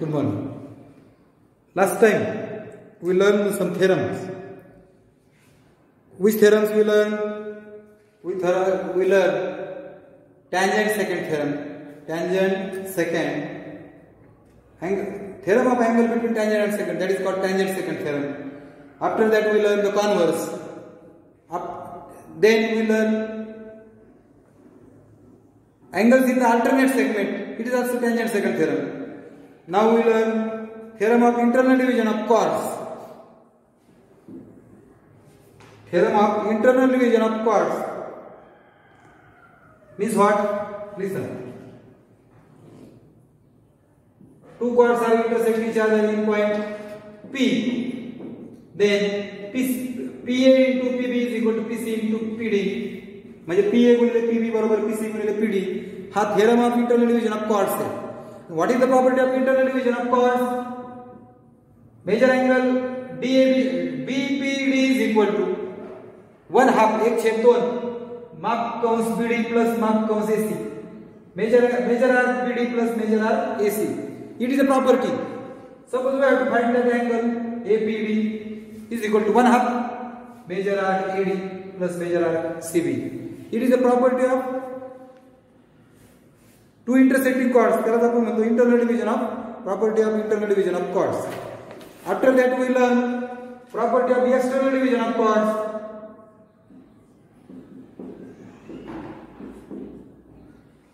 Good morning. Last time we learned some theorems. Which theorems we learned? We learned tangent second theorem. Tangent second. Theorem of angle between tangent and secant, that is called tangent secant theorem. After that we learn the converse. Then we learn angles in the alternate segment. It is also tangent secant theorem. Now we learn theorem of internal division of chords. Theorem of internal division of chords means what? Listen. Two chords are intersect each other in point P. Then PA into PB is equal to PC into PD. म्हणजे PA गुणिले PB बरोबर PC गुणिले PD. हा theorem of internal division of chords है. What is the property of internal division of chords? Major angle BPD is equal to 1/2 1/2 माप कंस BD plus माप कंस AC. Major arc BD plus major arc AC. It is a property. Suppose we have to find that angle APD is equal to 1/2 major arc AD plus major arc CB. It is a property of two intersecting chords. त्याला आपण म्हणतो internal division of property of internal division of chords. After that we learn property of external division of chords.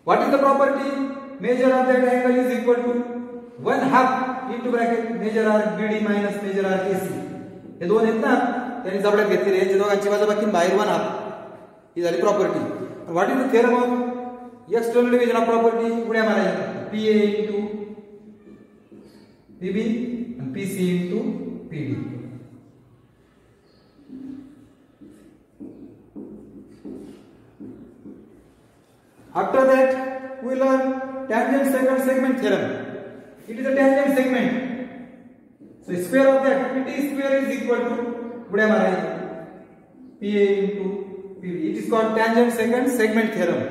What is the property? Measure of that angle is equal to 1/2 into bracket major arc BD minus major arc AC. हे दोन आहेत ना, त्यांनी जवळच घेतलेले आहेत. दोघांची वजाबाकी बाहेर 1/2 ही झाली property. What is the theorem of external division of property? उड्या मारायच्या. PA into PB and PC into PD. After that we learn tangent second segment theorem. It is a tangent segment. So square of that PT square is equal to उड्या मारायच्या PA into PB. It is called tangent second segment theorem.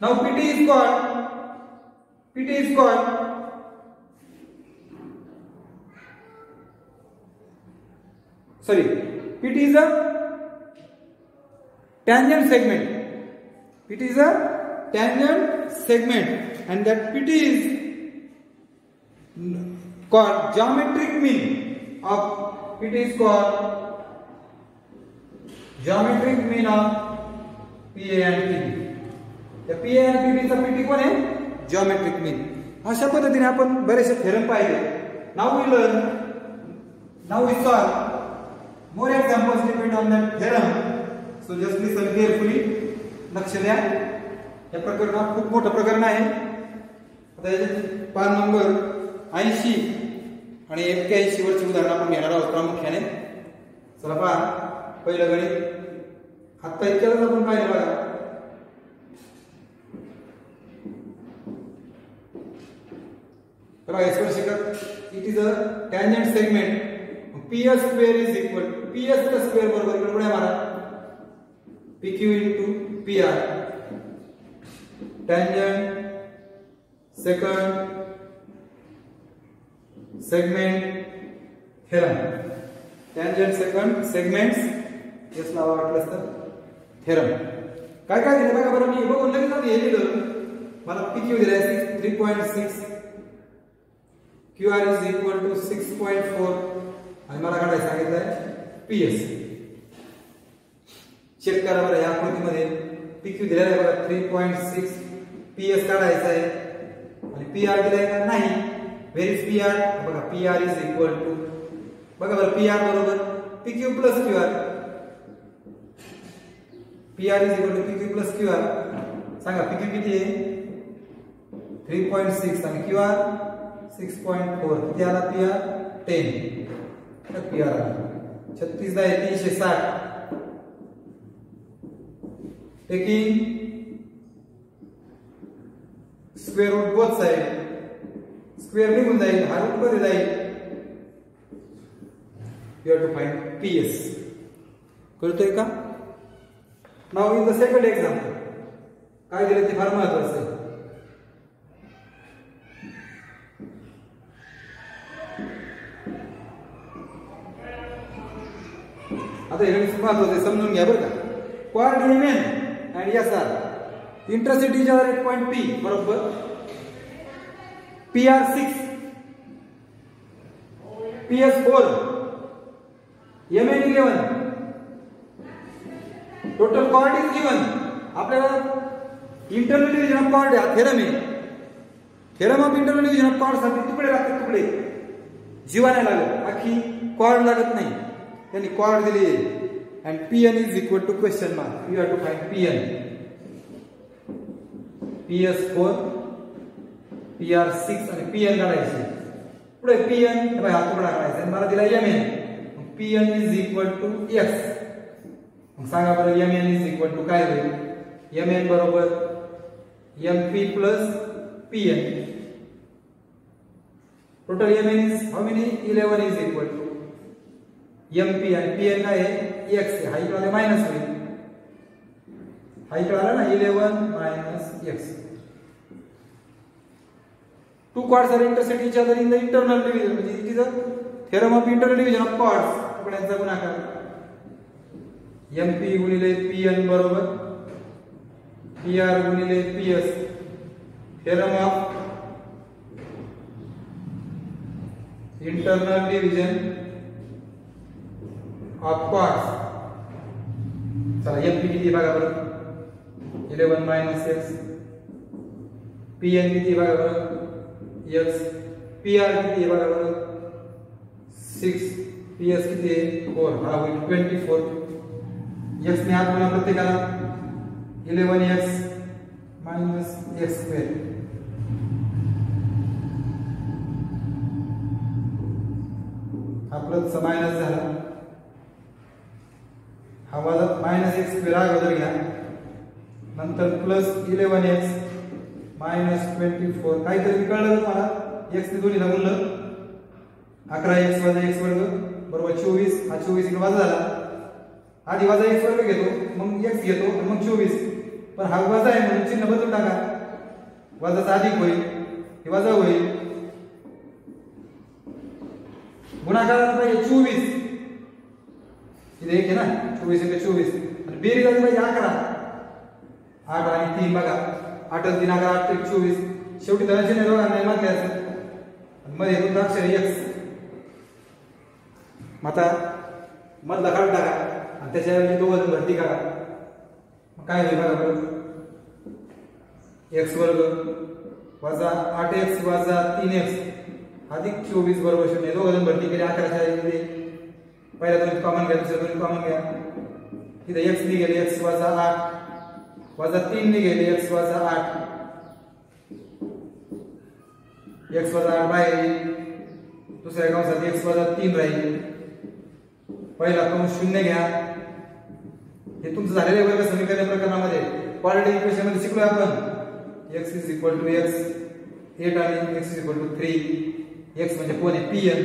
Now PT is called PT is a tangent segment. PT is a tangent segment, and that PT is called geometric mean of PT is called geometric mean of PA and PB. या PA and PB चा PT कोण आहे? geometric mean. अशा पद्धतीने आपण बरेचसे theorem पाहिले. Now we solve more examples depend on that theorem. So just listen carefully. लक्ष द्या. या प्रकरणात खूप मोठं प्रकरण आहे. आता याचे पान नंबर 80 आणि 81 वरची उदाहरण आपण घेणार आहोत प्रामुख्याने. चला पहा. पहिलं गणित आता इतक्याच आपण पाहिलं बघा. It is a tangent segment. PS square is equal to PS का square बरोबर इकडे उड्या मारा. PQ into PR. Tangent second segment theorem. Tangent second segments yes लावा वाटलं तर theorem. काय दिलं बघा बरं. मी बघून लगेच हे लिहिलं. मला PQ दिलाय 3.6. QR is equal to 6.4 आणि मला काढायचं सांगितलंय PS. चेक करा बरं या आकृतीमध्ये PQ दिलेला आहे बघा 3.6. PS काढायचा आहे आणि PR दिलाय का नाही. Where is PR? बघा PR is equal to बघा बरं PR बरोबर PQ plus QR. PR is equal to PQ plus QR. सांगा PQ किती आहे? 3.6 आणि QR 6.4. किती आला PR? 10. तर PR आला 36 आहे 360. taking square root both side. Square निघून जाईल. हा रूट मध्ये जाईल. You have to find PS. कळतोय का? Now in the second example काय दिलं ते फार महत्त्वाचं आहे. आता हे गणित महत्वाचं आहे, समजून घ्या बरं का. Quad MN and SR intersect each other at point P बरोबर PR6 PS4 MN11 total chord is given. आपल्याला इंटरनल डिव्हिजन ऑफ कॉर्ड हा थेरम आहे. Theorem of internal division of chord साठी तुकडे लागतात, तुकडे जीवा नाही लागत, आखी कॉर्ड लागत नाही. त्यांनी कॉर्ड दिली and Pn is equal to question mark. You have to find Pn. PS4 PR6 आणि Pn काढायचे. पुढे Pn हा तुकडा काढायचा आणि मला दिला Mn. Pn is equal to x. मग सांगा बरं Mn is equal to काय होईल? Mn बरोबर Mp plus Pn. Total Mn is how many? 11 is equal to Mp आणि Pn काय आहे? x. हा इकडे मायनस होईल, हा इकडे आला ना 11 minus x. Two chords are intersect each other in the internal division. म्हणजे it is a theorem of internal division of chords. तुकड्यांचा गुणाकार Mp गुणिले Pn बरोबर Pr गुणिले Ps. theorem of internal division of chords. चला Mp किती बघा बरं 11 minus x. Pn किती बघा बरं x. Pr किती बघा बरं 6. Ps किती आहे 4. हा होईल 24. x ने हात गुणा प्रत्येकाला 11x minus x square. हा प्लस मायनस झाला, हा वजा मायनस x स्क्वेअर अगोदर घ्या, नंतर प्लस 11x मायनस 24. काहीतरी कळलं तुम्हाला? x ने दोन्हीला गुणलं 11x वजा x वर्ग बरोबर 24. हा 24 इकडे वजा झाला, आधी वजा x वर्ग घेतो मग x घेतो आणि मग 24. पण हा वजा आहे म्हणून चिन्ह बदलून टाका, वजाचा अधिक होईल, हे वजा होईल. गुणाकारात पाहिजे 24, इथे 1 आहे ना 24 × 24 आणि बेरीज आली पाहिजे 11. 8 आणि 3 बघा 8 आणि 3 11 8 × 24. शेवटी धनाचे नाही दोघांना मध्ये असेल मध्ये दोन अक्षर x. आता मधला काढून टाका आणि त्याच्याऐवजी दोघं भरती करा. मग काय होईल बघा बरं x वर्ग वजा 8x वजा 3x अधिक 24 बरोबर 0. दोघं भरती केली 11च्या ऐवजी पहिल्या दोन कॉमन घ्या, दुसऱ्या दोन कॉमन घ्या. इथे x निघेल x वजा 8 वजा 3 निघेल x वजा 8. x वजा 8 बाहेर येईल, दुसऱ्या कंसात x वजा 3 राहील. पहिला कंस 0 घ्या. हे तुमचं झालेले वर्ग समीकरण प्रकरणामध्ये क्वाड्रेटिक इक्वेशन मध्ये शिकलो आपण. x = x 8 आणि x = 3. x म्हणजे कोण आहे Pn,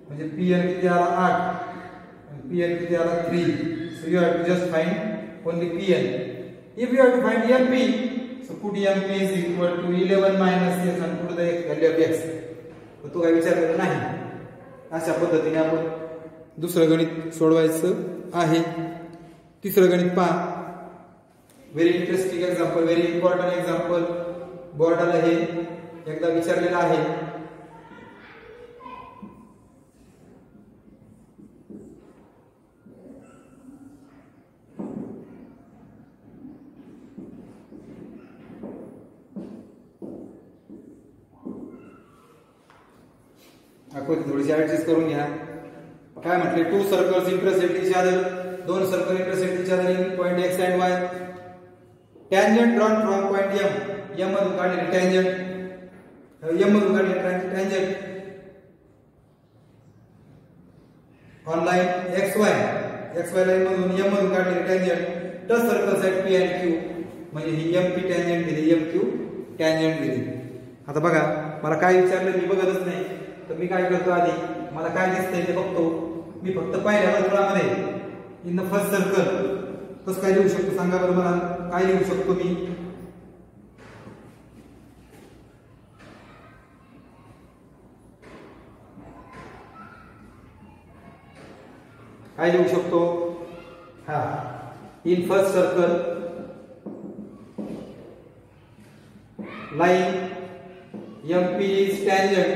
म्हणजे Pn किती आला 8 आणि Pn किती आला 3. so you have to just find only Pn. if you have to find Mp, so put Mp is equal to 11 minus x and put the value of x. तर तो काय विचार केला नाही. अशा पद्धतीने आपण दुसरं गणित सोडवायचं आहे. तिसरं गणित पहा. Very interesting example, very important example. बोर्डाला हे एकदा विचारलेलं आहे. आकृती थोडीशी ऍडजस्ट करून घ्या. काय म्हटले? 2 circles intersect each other. 2 circle intersect each other in point x and y. Tangent drawn from point m मधून काढलेले टँजंट, m मधून काढलेले tangent on line xy line मधून m मधून काढलेले tangent touch circles at p and q. म्हणजे ही mp tangent दिली, mq tangent दिली. आता बघा मला काय विचारलं मी बघतच नाही, तर मी काय करतो आधी मला काय दिसतंय ते बघतो. मी फक्त पहिल्या वर्तुळामध्ये इन द फर्स्ट सर्कल कसं काय लिहू शकतो सांगा बरं मला. काय लिहू शकतो मी? काय लिहू शकतो? in first circle line MP is tangent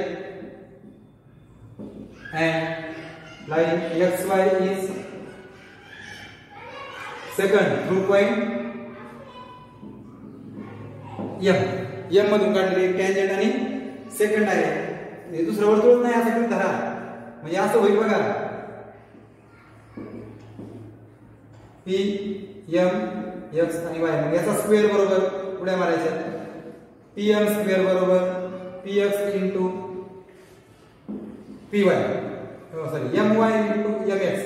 and line XY is second through point M मधून काढलेली टँजंट आणि सेकंड आहे. हे दुसरं वर्तुळच नाही असं धरा, म्हणजे असं होईल बघा. P M X आणि Y म्हणजे याचा स्क्वेअर बरोबर उड्या मारायच्या. PM स्क्वेअर बरोबर PX into PY sorry MY into MX.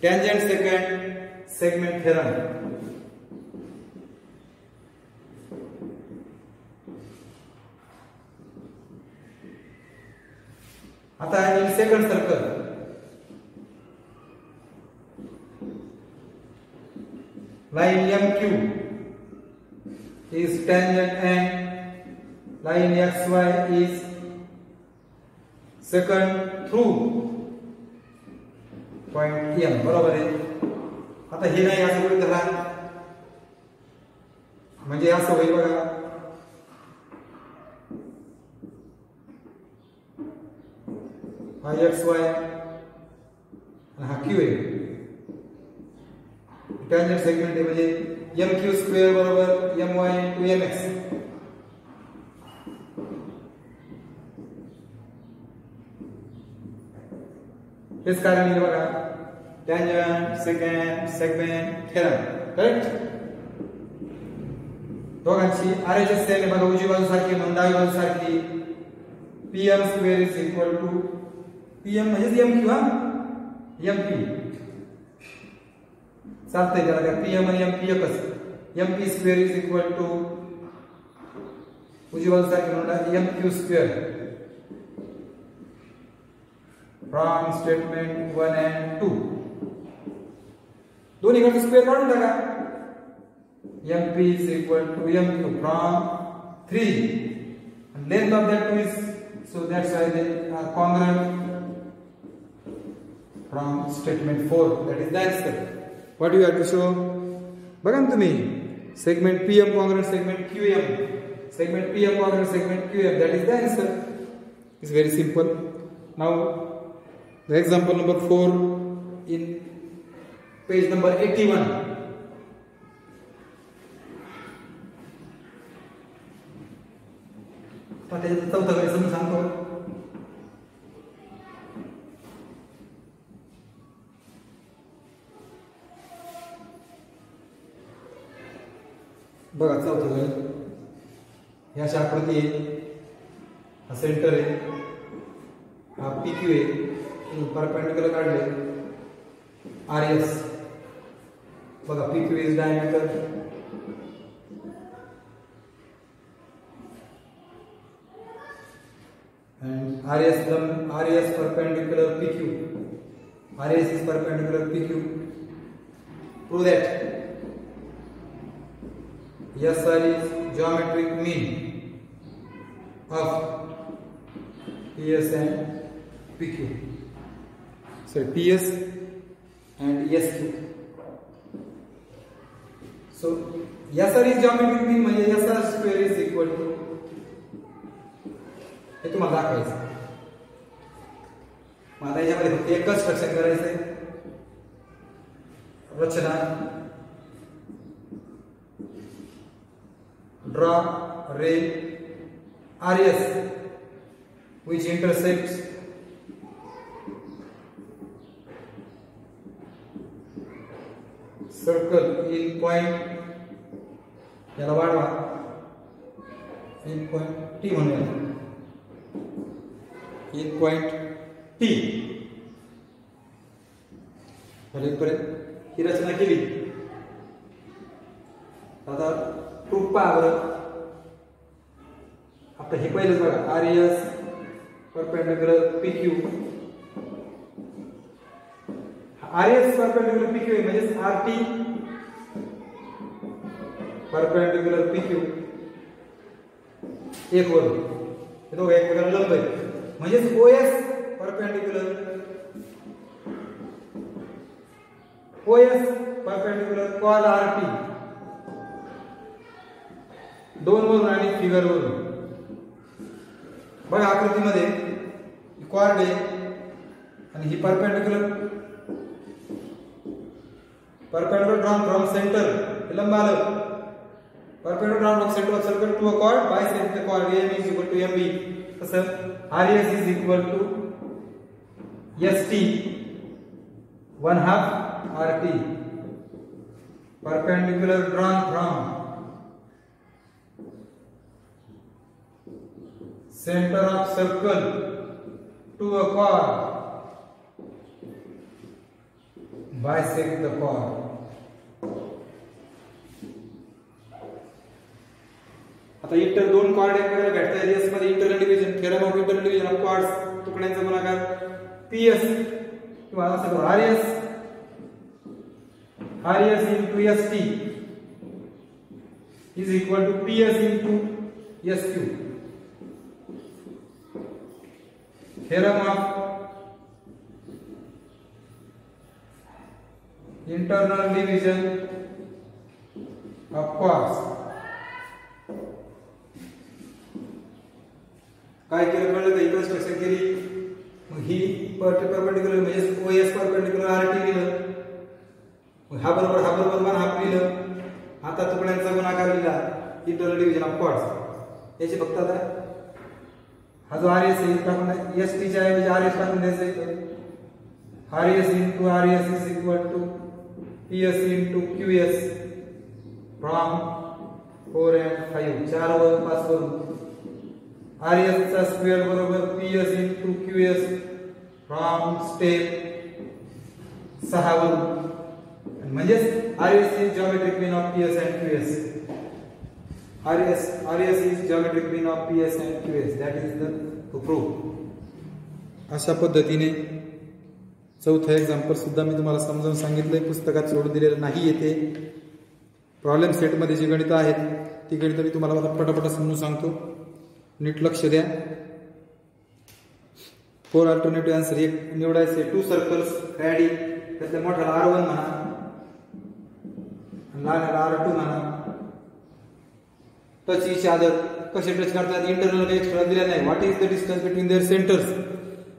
Tangent secant segment theorem. आता in second circle line MQ is tangent and line XY is second through point M. बरोबर आहे. आता हे नाही असं गृहीत धरा, म्हणजे असं होईल बघा. हा XY आणि हा Q आहे. टँजंट सेगमेंट आहे म्हणजे MQ स्क्वेअर बरोबर MY इंटू MX. हेच कारण आहे बघा tangent secant segment theorem. Correct. दोघांची RHS सेम आहे बघा. उजवी बाजू सारखी म्हणून डावी बाजू सारखी. PM square is equal to PM म्हणजे MQ हा MP चालतंय त्याला काय. PM आणि MP एकच. MP square is equal to उजवी बाजू सारखी म्हणून MQ square from statement 1 and 2. दोन्ही कडचे स्क्वेअर काढून टाका. MP is equal to MQ from 3 and length of that 2 is, so that's why they are congruent from statement 4. That is the answer. What you have to show? बघा ना तुम्ही segment PM congruent segment QM, segment PM congruent segment QM. That is the answer. It's very simple. Now the example number 4 in page number 81. त्याच्यात चौथा गणित समजून सांगतो. बघा चौथा गणित ह्या अशा आकृती आहे. हा सेंटर आहे, हा PQ आहे, परपेंडिक्युलर काढले RS. बघा PQ is diameter and RS perpendicular PQ. RS is perpendicular PQ. Prove that SR is geometric mean of PS and PQ. So PS and SQ. So SR is geometric mean म्हणजे SR square is equal to हे तुम्हाला दाखवायचं. मला याच्यामध्ये फक्त एकच structure करायचंय. रचना draw ray RS which intersects circle in point, याला वाढवा, in point T म्हणूया, in point T. पर्यंत ही रचना केली. आता प्रूफ पहा बरं. आता हे पहिलंच बघा RS perpendicular PQ. RS perpendicular PQ म्हणजे RT परपेंडिक्युलर PQ एक वर. हे दोघं एकमेकांना लंब आहेत. म्हणजेच OS परपेंडिक्युलर कॉल RT 2 वरून आणि फिगर वरून बघा आकृतीमध्ये कॉर्ड आहे आणि ही परपेंडिक्युलर ड्रॉन फ्रॉम सेंटर लंब आलं perpendicular drawn from centre of circle to a chord bisect the chord AM is equal to MB कसं RS is equal to ST 1/2 RT perpendicular drawn from center of circle to a chord bisect the chord. आता inter दोन chord एकमेकांना भेटतात S मध्ये internal division theorem of internal division of chords तुकड्यांचा गुणाकार PS किंवा असं करू RS into ST is equal to PS into SQ. Theorem of internal division of chords. काय केलं कळलं का रिकन्स्ट्रक्शन केली मग ही परपेंडिक्युलर म्हणजे OS परपेंडिक्युलर RT लिहिलं हा बरोबर 1/2 लिहिलं आता तुकड्यांचा गुणाकार लिहिला इंटरनल डिव्हिजन ऑफ कॉर्ड्स याचे फक्त आता हा जो RS आहे टाकून ST च्या ऐवजी RS टाकून द्यायचं आहे RS into RS is equal to PS into QS from 4 and 5 4 व 5 वरून RS चा स्क्वेअर बरोबर PS into QS from step 6 वरून म्हणजेच RS is geometric mean of PS and QS. RS is geometric mean of PS and QS. That is the proof. अशा पद्धतीने चौथा example सुद्धा मी तुम्हाला समजावून सांगितलंय पुस्तकात सोडून दिलेलं नाही येते प्रॉब्लेम सेट मध्ये जी गणितं आहेत ती गणितं मी तुम्हाला पटापट समजून सांगतो नीट लक्ष द्या 4 अल्टरनेटिव्ह आन्सर एक निवडायचे 2 सर्कल्स रॅडी त्यातल्या मोठ्याला R1 म्हणा लहानला R2 म्हणा टच इच अदर कसे टच करतात इंटरनल आणि एक्सटर्नल दिले नाही what is the distance between their centres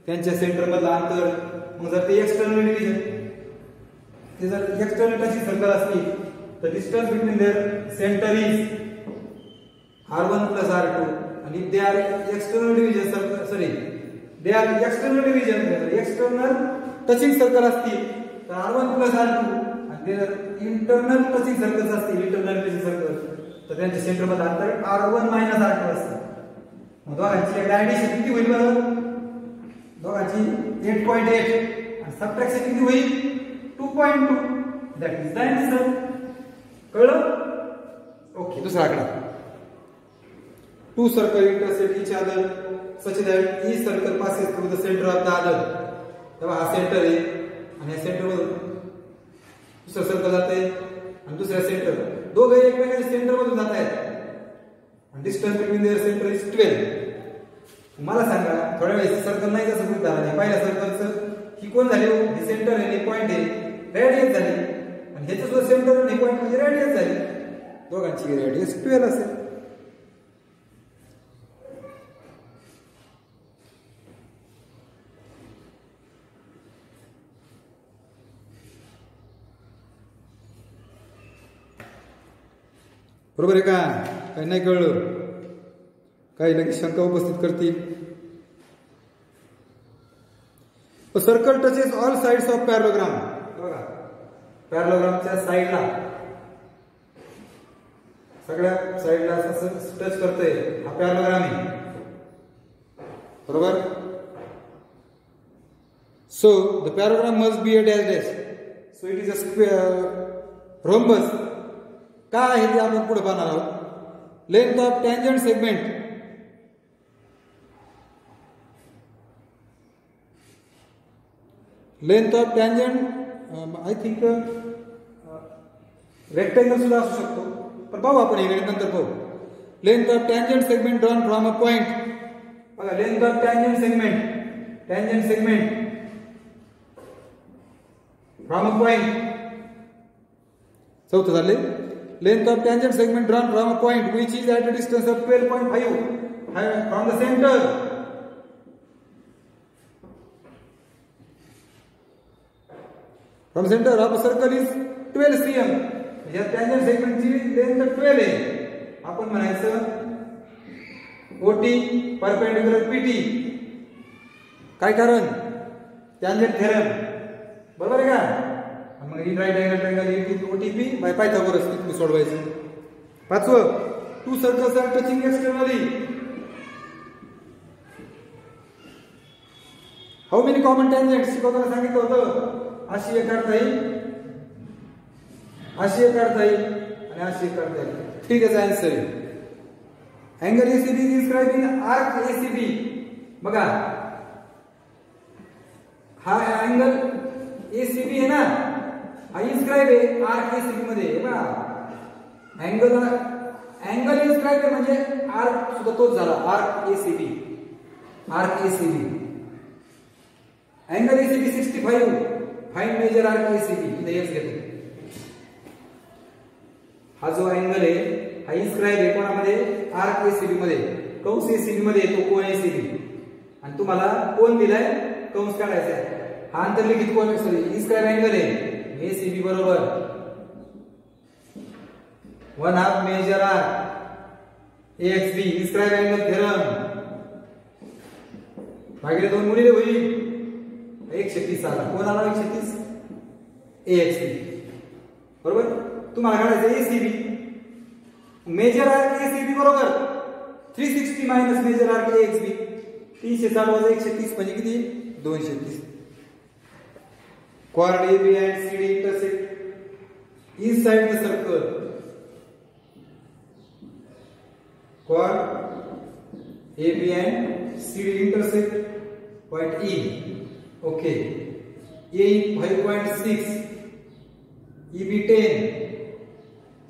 त्यांच्या सेंटर मधलं अंतर मग जर ते एक्सटर्नल डिव्हिजन ते जर एक्सटर्नल टचिंग सर्कल असली तर distance between there centre is R1 plus R2 आणि they are external division circle sorry they are external division external touching circle असतील तर R1 plus R2 आणि जर इंटरनल टचिंग सर्कल्स असतील इंटरनल टचिंग सर्कल तर त्यांच्या सेंटर मध्ये अंतर R1 minus R2 असतं मग दोघांची ऍडिशन किती होईल बरं दोघांची 8.8 आणि सबट्रॅक्शन किती होईल 2.2 दॅट इज द आन्सर कळलं ओके दुसरा आकडा 2 circle intersect each other such that each circle passes through the center of the other तेव्हा हा सेंटर आहे आणि या सेंटर मधून दुसरा सर्कल जाते आणि दुसरा सेंटर दोघे एकमेकांच्या सेंटर मधून जात आहेत आणि distance between there centre is 12 मला सांगा थोड्या वेळेस सर्कल नाही जसं गृहीत धरलं नाही पहिल्या सर्कलचं ही कोण झाली हे सेंटर आहे आणि पॉइंट आहे रेडियस झाली आणि ह्याचं सुद्धा सेंटर आणि पॉइंट म्हणजे रेडियस झाली दोघांची रेडियस 12 असेल बरोबर आहे का काही नाही कळलं काही लगेच शंका उपस्थित करतील circle touches all sides of parallelogram बघा पॅरलोग्रामच्या साइडला सगळ्या साइडला असं टच करतोय हा पॅरलोग्राम आहे बरोबर so the parallelogram must be a dash dash so it is a square rhombus काय आहे ते आपण पुढे पाहणार आहोत length of tangent segment length of tangent I think rectangle सुद्धा असू शकतो पण पाहू आपण हे नंतर पाहू length of tangent segment drawn from a point बघा length of tangent segment from a point. चौथं झाले length of tangent segment drawn from a point which is at a distance of 12.5 from the centre. From centre of a circle is 12 cm. या tangent सेगमेंटची length 12 आहे. आपण म्हणायचं ओटी perpendicular PT. काय कारण tangent theorem बरोबर आहे का. मग in right angle triangle is OTP by Pythagoras तुम्ही सोडवायचं. पाचवं two circles are touching externally. How many common tangents शिकवताना सांगितलं होतं. अशी एक काढता येईल, अशी एक काढता येईल आणि अशी एक काढता येईल. ठीक आहे आन्सर आहे. Angle ACB is describe in arc ACB. बघा हा अँगल एसीबी आहे ना, हा इन्स्क्राइब आहे आर्क एसीबी मध्ये. बघा अँगल इन्स्क्राइब आहे म्हणजे आर्क सुद्धा तोच झाला. Arc ACB angle ACB 65. Find measure arc ACB. इथे हेच घेतो. हा जो अँगल आहे हा इन्स्क्राइब आहे कोणामध्ये आर्क एसीबी मध्ये. कंस एसीबी मध्ये तो कोन एसीबी आणि तुम्हाला कोन दिलाय कंस काढायचा आहे. हा अंतर्लिखित कोन सॉरी इन्स्क्राइब अँगल आहे एसीबी बरोबर 1/2 major arc XB. Inscribe angle theorem भागिले 2 गुणिले होईल 130 आला. कोण आला 130 एक्सबी बरोबर. तुम्हाला काढायचं एसीबी. मेजर आर्क एसीबी बरोबर 360 मायनस मेजर आर्क एक्सबी. 360 वजा 130 म्हणजे किती 230. Chord AB and CD intersect inside the circle. Chord AB and CD intersect point E. Okay. A 5.6, EB 10,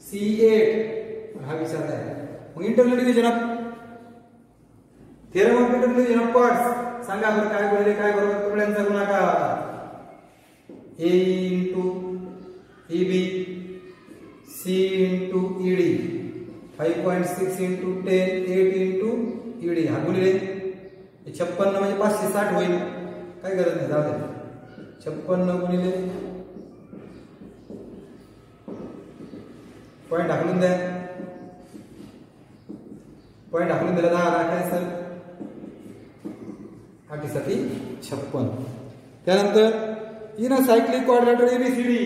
C 8. हा विचारला आहे. मग internal division of theorem of internal division of chords सांगा बरं काय बोलले काय बरोबर तुकड्यांचा गुणाकार. A into EB, C into ED, 5.6 into 10, 8 into ED. हा गुणिले 56 म्हणजे 560 होईल. काय गरज नाही जाऊ दे. 56 गुणिले पॉइंट ढकलून द्या. पॉइंट ढकलून दिला 10 काय सर 8साठी 56. त्यानंतर इन अ सायक्लिक क्वाड्रॅटर एबीसीडी.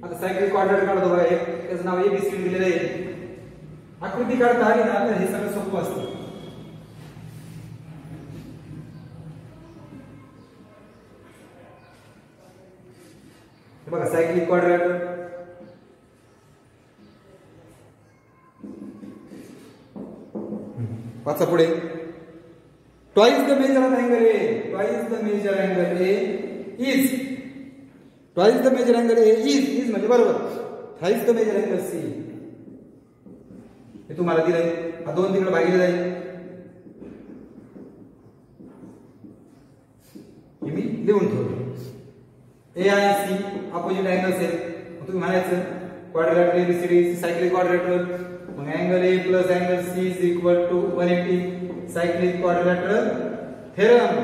आता सायक्लिक क्वाड्रॅटर काढतो बघा. एक त्याचं नाव एबीसीडी दिलेलं आहे. आकृती काढता आली ना तर हे सगळं सोपं असतं. बघा सायक्लिक क्वाड्रॅटर वाचा पुढे. Twice the measure of angle A. Twice the measure angle A is. Twice the measure angle A is म्हणजे बरोबर. Thrice the measure angle C. हे तुम्हाला दिलंय. हा 2 तिकडे भागिले जाईल. हे मी लिहून ठेवतो. ए आणि सी अपोजिट अँगल्स आहेत. तुम्ही म्हणायचं क्वाड्रॅटर एबीसीडी सायक्लिक क्वाड्रॅटर. मग angle A plus angle C is equal to 180 cyclic quadrilateral theorem.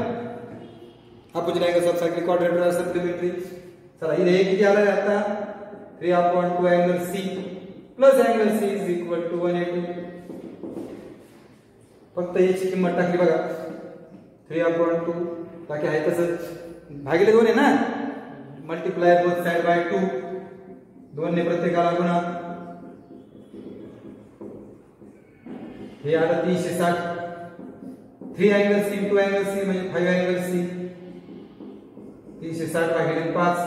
Opposite angles of cyclic quadrilateral are supplementary. चला इथे किती आलाय आता 3/2 angle C plus angle C is equal to 180. फक्त याची किंमत टाकली बघा 3/2. बाकी आहे तसं भागिले 2 आहे ना. Multiply both side by 2. 2 ने प्रत्येकाला गुणा. हे आलं 360. 3 angle C into angle C म्हणजे 5 अँगल सी. 360 भागिले 5.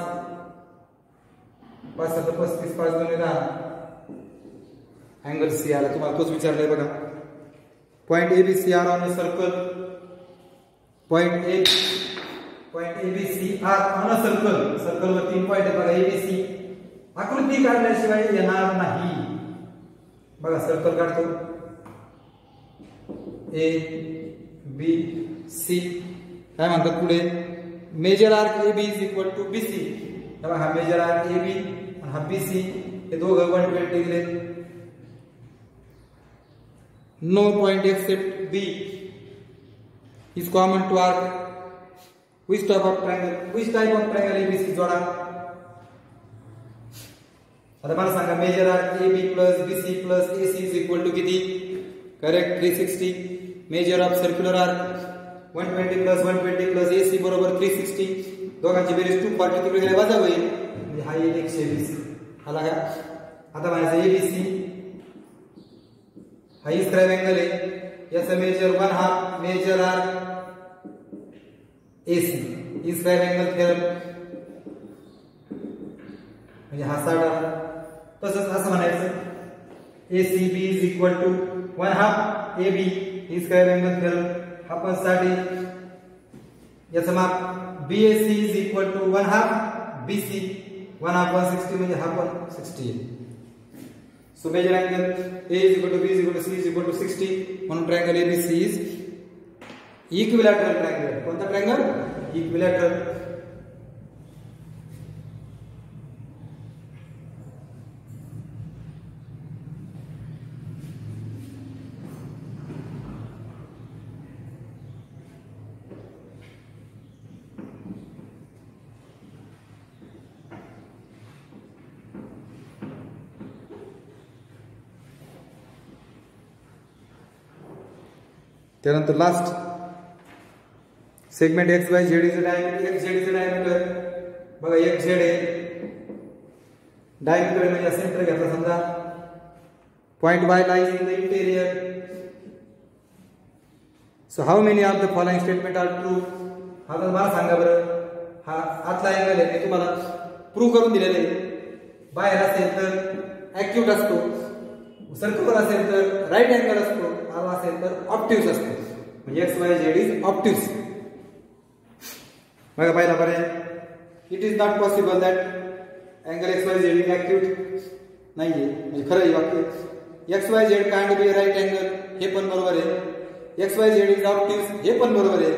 5 7 35 5 2 10. अँगल सी आला. तुम्हाला तोच विचारलाय बघा. Point A B C are on a circle. Point A B C are on a circle. सर्कलवर 3 पॉइंट आहेत बघा ए बी सी. आकृती काढल्याशिवाय येणार नाही. बघा सर्कल काढतो. A B C. काय म्हणतात पुढे, major arc A B is equal to B C. हा मेजर आर्क ए बी आणि हा बी सी हे दोघं 120 दिले. No point except B is common to arc. Which type of triangle ABC जोडा. आता मला सांगा, major arc A B plus B C plus A C is equal to किती. Correct, 360. Major of circular arc 120 plus 120 plus A C बरोबर 360. दोघांची बेरीज 240 तिकडे वजा होईल म्हणजे हा 120 आला का. आता म्हणायचं एबीसी हा स्क्राइब अँगल आहे, याचा measure 1/2 major arc AC inscribed angle theorem म्हणजे हा 60 आला. तसंच असं म्हणायचं ACB is equal to 1/2 AB inscribed angle theorem हा पण 60. याचं माप BAC is equal to 1/2 BC 1/2 160 म्हणजे हा पण 60 आहे. So measure angle A is equal to B is equal to C is equal to 60. म्हणून triangle ABC is equilateral triangle. कोणता ट्रायंगल, इक्विलॅटरल. त्यानंतर last segment X Y Z is diameter. X Z is diameter. बघा X Z आहे, diameter म्हणजे centre घ्यायचा समजा. Point Y lies in the interior. So how many of the following statement are true. हा तर मला सांगा बरं, हा आतला अँगल आहे, मी तुम्हाला प्रूव्ह करून दिलेले आहे. बाहेर असेल तर ऍक्यूट असतो, सर्क्युलर असेल तर राईट अँगल असतो, आला असेल तर ऑप्टिव्स असतो. म्हणजे X Y Z is obtuse. बघा पहिला पर्याय, it is not possible that angle X Y Z is acute. नाहीये, म्हणजे खरं आहे वाक्य. X Y Z can't be right angle हे पण बरोबर आहे. X Y Z is obtuse हे पण बरोबर आहे.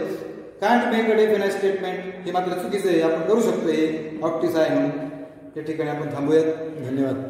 Can't make a definite statement हे मात्र चुकीचं आहे. आपण करू शकतो हे ऑप्टिव्स आहे म्हणून. त्या ठिकाणी आपण थांबूयात. धन्यवाद.